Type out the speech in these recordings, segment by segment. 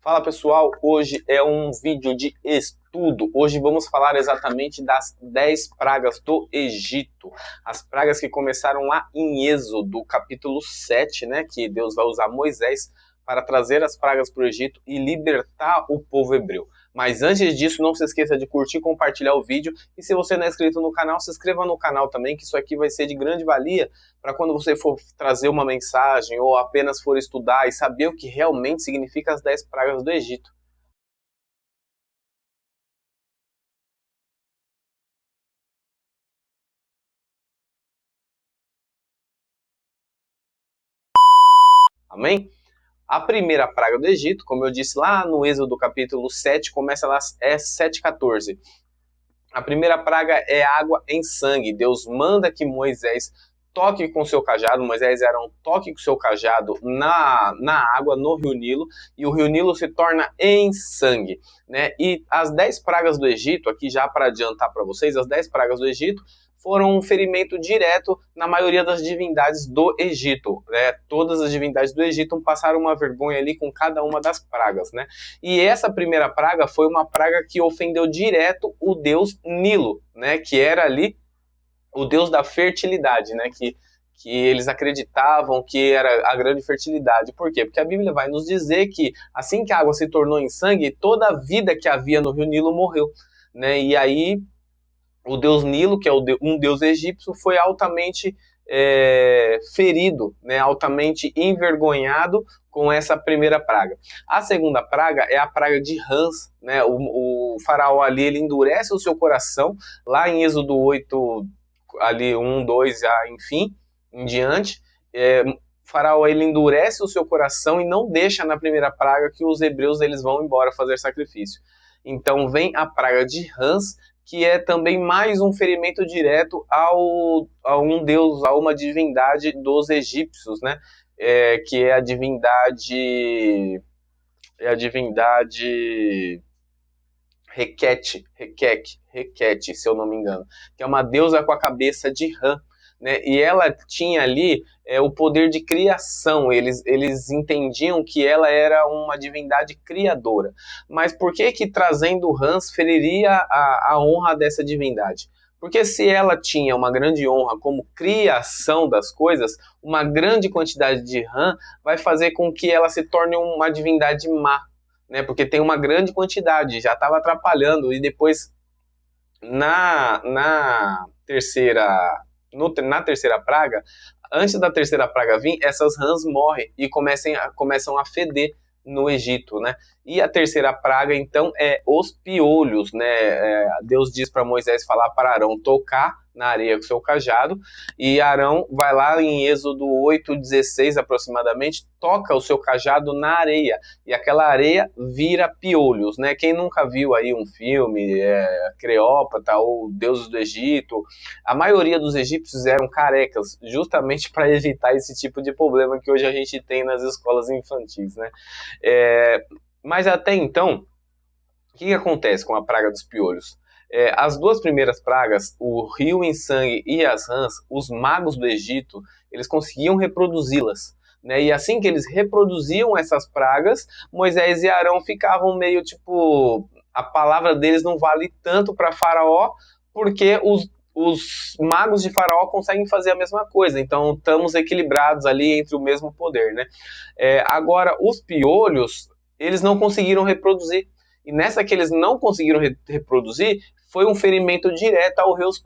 Fala pessoal, hoje é um vídeo de estudo. Hoje vamos falar exatamente das 10 pragas do Egito. As pragas que começaram lá em Êxodo, capítulo 7, né? Que Deus vai usar Moisés para trazer as pragas para o Egito e libertar o povo hebreu. Mas antes disso, não se esqueça de curtir e compartilhar o vídeo. E se você não é inscrito no canal, se inscreva no canal também, que isso aqui vai ser de grande valia para quando você for trazer uma mensagem ou apenas for estudar e saber o que realmente significa as 10 pragas do Egito. Amém? A primeira praga do Egito, como eu disse lá no Êxodo capítulo 7, começa lá, é 7,14. A primeira praga é água em sangue. Deus manda que Moisés toque com seu cajado, Moisés e Arão toque com seu cajado na água, no rio Nilo, e o rio Nilo se torna em sangue, né? E as 10 pragas do Egito, aqui já para adiantar para vocês, as 10 pragas do Egito foram um ferimento direto na maioria das divindades do Egito, né? Todas as divindades do Egito passaram uma vergonha ali com cada uma das pragas, né? E essa primeira praga foi uma praga que ofendeu direto o deus Nilo, né? Que era ali o deus da fertilidade, né? Que eles acreditavam que era a grande fertilidade. Por quê? Porque a Bíblia vai nos dizer que assim que a água se tornou em sangue, toda a vida que havia no rio Nilo morreu, né? E aí o deus Nilo, que é um deus egípcio, foi altamente ferido, né, altamente envergonhado com essa primeira praga. A segunda praga é a praga de rãs, né? O faraó ali ele endurece o seu coração, lá em Êxodo 8, ali 1, 2, enfim, em diante. O faraó ele endurece o seu coração e não deixa na primeira praga que os hebreus eles vão embora fazer sacrifício. Então vem a praga de rãs, que é também mais um ferimento direto a um deus, a uma divindade dos egípcios, né? Que é a divindade Requete, se eu não me engano, que é uma deusa com a cabeça de rã, né? E ela tinha ali o poder de criação, eles entendiam que ela era uma divindade criadora. Mas por que que trazendo rãs feriria a honra dessa divindade? Porque se ela tinha uma grande honra como criação das coisas, uma grande quantidade de rã vai fazer com que ela se torne uma divindade má, né? Porque tem uma grande quantidade, já estava atrapalhando, e depois na terceira na terceira praga, antes da terceira praga vir, essas rãs morrem e começam a feder no Egito, né? E a terceira praga, então, é os piolhos, né? Deus diz para Moisés falar para Arão tocar na areia com seu cajado, e Arão vai lá em Êxodo 8:16 aproximadamente, toca o seu cajado na areia, e aquela areia vira piolhos, né? Quem nunca viu aí um filme, Cleópatra ou Deuses do Egito, a maioria dos egípcios eram carecas, justamente para evitar esse tipo de problema que hoje a gente tem nas escolas infantis, né? Mas até então, o que acontece com a praga dos piolhos? As duas primeiras pragas, o rio em sangue e as rãs, os magos do Egito, eles conseguiam reproduzi-las, né? E assim que eles reproduziam essas pragas, Moisés e Arão ficavam meio tipo, a palavra deles não vale tanto para Faraó, porque os magos de Faraó conseguem fazer a mesma coisa, então estamos equilibrados ali entre o mesmo poder, né? Agora, os piolhos, eles não conseguiram reproduzir. E nessa que eles não conseguiram reproduzir, foi um ferimento direto ao deus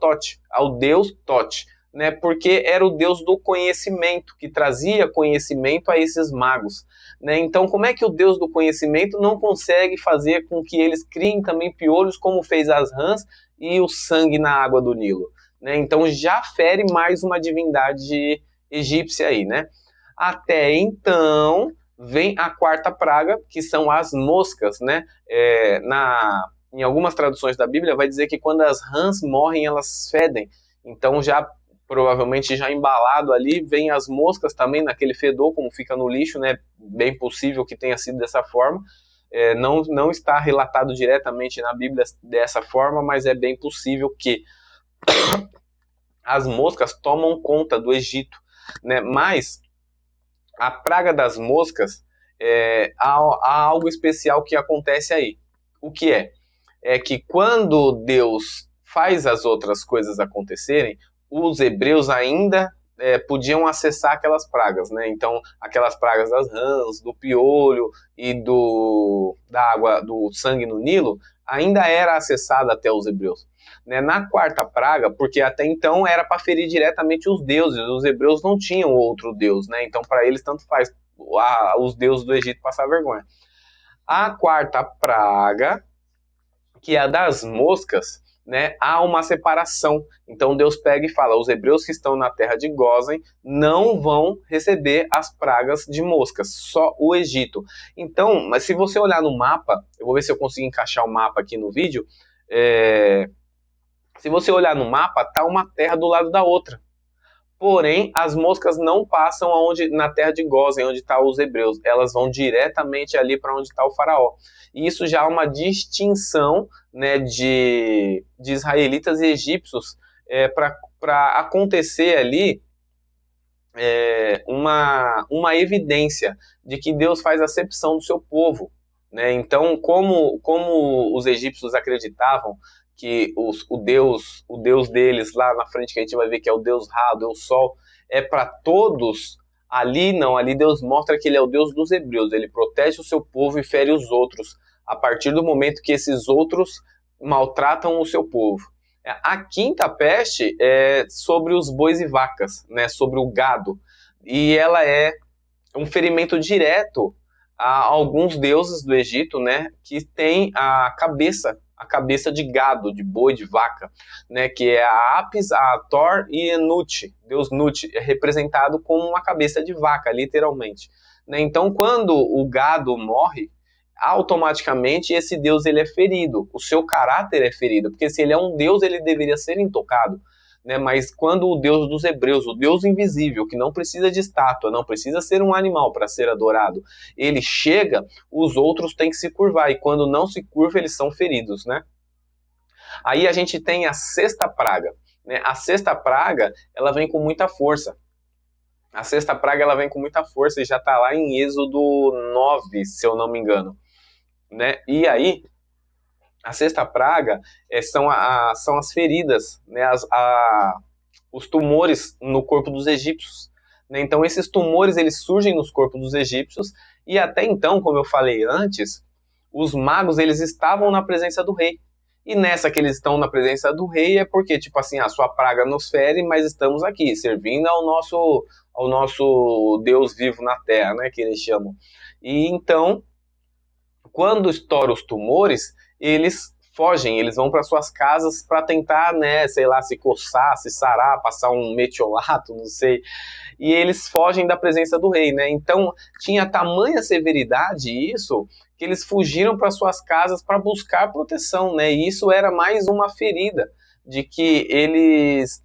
Tote, né? Porque era o deus do conhecimento, que trazia conhecimento a esses magos, né? Então, como é que o deus do conhecimento não consegue fazer com que eles criem também piolhos, como fez as rãs e o sangue na água do Nilo, né? Então, já fere mais uma divindade egípcia aí, né? Até então, vem a quarta praga, que são as moscas, né? Em algumas traduções da Bíblia vai dizer que quando as rãs morrem, elas fedem. Então já provavelmente já embalado ali, vem as moscas também naquele fedor, como fica no lixo, né? Bem possível que tenha sido dessa forma. Não está relatado diretamente na Bíblia dessa forma, mas é bem possível que as moscas tomam conta do Egito, né? Mas a praga das moscas, há algo especial que acontece aí. O que é? É que quando Deus faz as outras coisas acontecerem, os hebreus ainda podiam acessar aquelas pragas, né? Então, aquelas pragas das rãs, do piolho e da água, do sangue no Nilo, ainda era acessada até os hebreus. Né? Na quarta praga, porque até então era para ferir diretamente os deuses, os hebreus não tinham outro deus, né? Então, para eles, tanto faz os deuses do Egito passar vergonha. A quarta praga, que é a das moscas, né, há uma separação. Então Deus pega e fala: os hebreus que estão na terra de Gósen não vão receber as pragas de moscas, só o Egito. Então, mas se você olhar no mapa, eu vou ver se eu consigo encaixar o mapa aqui no vídeo. Se você olhar no mapa, tá uma terra do lado da outra. Porém, as moscas não passam na terra de Gósen, onde estão os hebreus. Elas vão diretamente ali para onde está o faraó. E isso já é uma distinção, né, de israelitas e egípcios para acontecer ali uma evidência de que Deus faz acepção do seu povo. Né? Então, como os egípcios acreditavam que o Deus deles lá na frente, que a gente vai ver que é o Deus Ra, o Deus Sol, é para todos, ali não, ali Deus mostra que ele é o Deus dos hebreus, ele protege o seu povo e fere os outros, a partir do momento que esses outros maltratam o seu povo. A quinta peste é sobre os bois e vacas, né, sobre o gado, e ela é um ferimento direto a alguns deuses do Egito, né, que tem a cabeça de gado, de boi, de vaca, né, que é a Apis, a Thor e Enut, Deus Nut, é representado como uma cabeça de vaca, literalmente. Né? Então, quando o gado morre, automaticamente esse Deus ele é ferido, o seu caráter é ferido, porque se ele é um Deus, ele deveria ser intocado. Né, mas quando o Deus dos hebreus, o Deus invisível, que não precisa de estátua, não precisa ser um animal para ser adorado, ele chega, os outros têm que se curvar, e quando não se curva, eles são feridos, né? Aí a gente tem a sexta praga, né? A sexta praga, ela vem com muita força. A sexta praga, ela vem com muita força e já está lá em Êxodo 9, se eu não me engano, né? E aí, a sexta praga são as feridas, né? Os tumores no corpo dos egípcios. Né? Então, esses tumores eles surgem nos corpos dos egípcios e até então, como eu falei antes, os magos eles estavam na presença do rei. E nessa que eles estão na presença do rei é porque, tipo assim, a sua praga nos fere, mas estamos aqui, servindo ao nosso Deus vivo na terra, né? Que eles chamam. E então, quando estouram os tumores, eles fogem, eles vão para suas casas para tentar, né, sei lá, se coçar, se sarar, passar um metiolato, não sei. E eles fogem da presença do rei, né? Então, tinha tamanha severidade isso que eles fugiram para suas casas para buscar proteção, né? E isso era mais uma ferida de que eles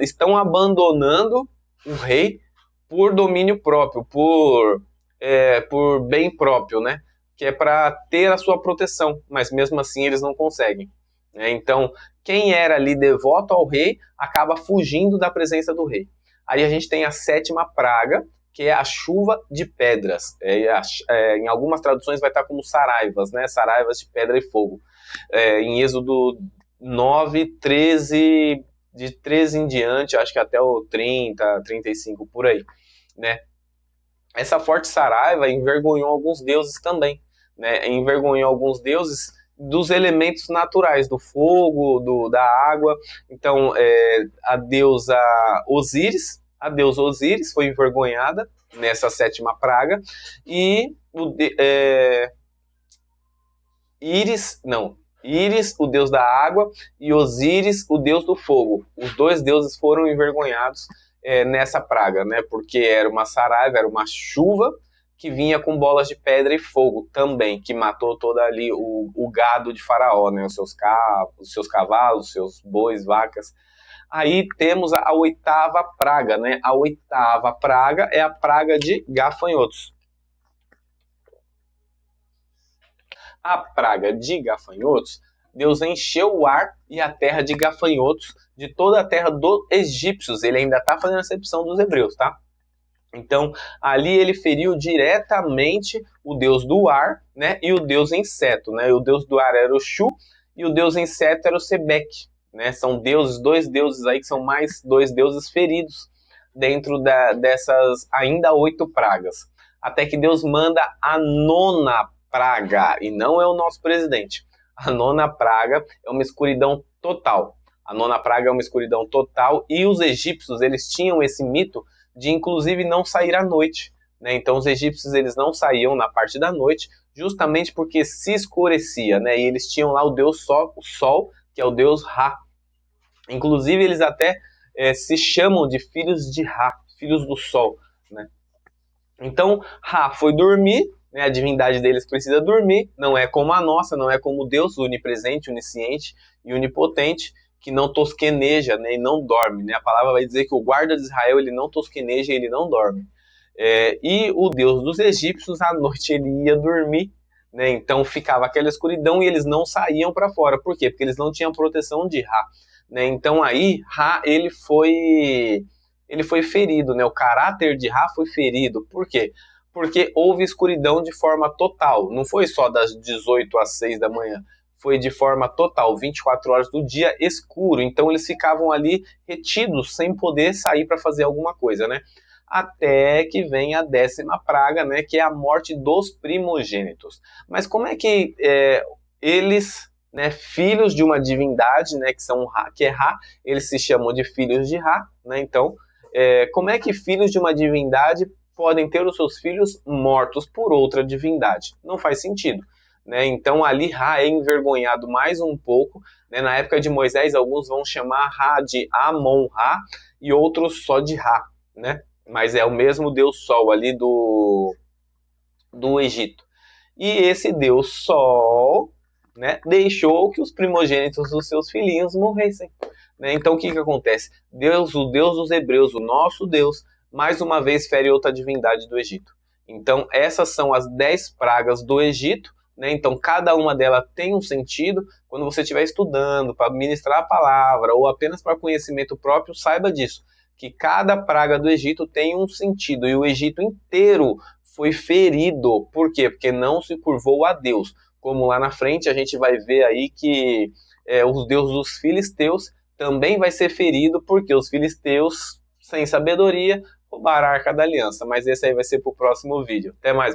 estão abandonando o rei por domínio próprio, por bem próprio, né? Que é para ter a sua proteção, mas mesmo assim eles não conseguem. Né? Então, quem era ali devoto ao rei acaba fugindo da presença do rei. Aí a gente tem a sétima praga, que é a chuva de pedras. Em algumas traduções vai estar como saraivas, né? Saraivas de pedra e fogo. Em Êxodo 9, 13, de 13 em diante, acho que até o 30, 35, por aí. Né? Essa forte saraiva envergonhou alguns deuses também. Né? Envergonhou alguns deuses dos elementos naturais, do fogo, da água. Então, a deusa Osíris foi envergonhada nessa sétima praga, e Íris, o deus da água, e Osíris, o deus do fogo. Os dois deuses foram envergonhados nessa praga, né? Porque era uma saraiva, era uma chuva que vinha com bolas de pedra e fogo também, que matou todo ali o gado de Faraó, né? Os seus cavalos, os seus bois, vacas. Aí temos a oitava praga, né? A oitava praga é a praga de gafanhotos. A praga de gafanhotos, Deus encheu o ar e a terra de gafanhotos de toda a terra dos egípcios. Ele ainda está fazendo a acepção dos hebreus, tá? Então, ali ele feriu diretamente o deus do ar, né, e o deus inseto, né? O deus do ar era o Shu e o deus inseto era o Sebek, né? São deuses, dois deuses aí que são mais dois deuses feridos dentro dessas ainda 8 pragas. Até que Deus manda a 9ª praga, e não é o nosso presidente. A 9ª praga é uma escuridão total. A 9ª praga é uma escuridão total e os egípcios, eles tinham esse mito de inclusive não sair à noite, né? Então os egípcios eles não saíam na parte da noite, justamente porque se escurecia, né? E eles tinham lá o deus Sol, o Sol, que é o deus Ra. Inclusive eles até se chamam de filhos de Ra, filhos do Sol, né? Então Ra foi dormir, né? A divindade deles precisa dormir, não é como a nossa, não é como Deus onipresente, onisciente e onipotente, que não tosqueneja, né, e não dorme, né? A palavra vai dizer que o guarda de Israel ele não tosqueneja, ele não dorme. E o Deus dos egípcios à noite ele ia dormir, né? Então ficava aquela escuridão e eles não saíam para fora. Por quê? Porque eles não tinham proteção de Ra, né? Então aí Ra ele foi ferido, né? O caráter de Ra foi ferido. Por quê? Porque houve escuridão de forma total. Não foi só das 18 às 6 da manhã. Foi de forma total, 24 horas do dia escuro. Então eles ficavam ali retidos, sem poder sair para fazer alguma coisa, né? Até que vem a 10ª praga, né? Que é a morte dos primogênitos. Mas como é que eles, né, filhos de uma divindade, né, que é Ra, eles se chamam de filhos de Ra, né? Então, como é que filhos de uma divindade podem ter os seus filhos mortos por outra divindade? Não faz sentido. Né? Então ali Ra é envergonhado mais um pouco, né? Na época de Moisés alguns vão chamar Ra de Amon-Ra e outros só de Ra, né? Mas é o mesmo Deus Sol ali do Egito. E esse Deus Sol, né, deixou que os primogênitos dos seus filhinhos morressem, né? Então o que acontece? Deus, o Deus dos hebreus, o nosso Deus, mais uma vez fere outra divindade do Egito. Então essas são as 10 pragas do Egito, né? Então cada uma delas tem um sentido. Quando você estiver estudando para ministrar a palavra ou apenas para conhecimento próprio, saiba disso, que cada praga do Egito tem um sentido e o Egito inteiro foi ferido. Por quê? Porque não se curvou a Deus. Como lá na frente a gente vai ver aí que os deuses dos filisteus também vai ser ferido, porque os filisteus, sem sabedoria, roubaram a Arca da Aliança. Mas esse aí vai ser para o próximo vídeo. Até mais, pessoal.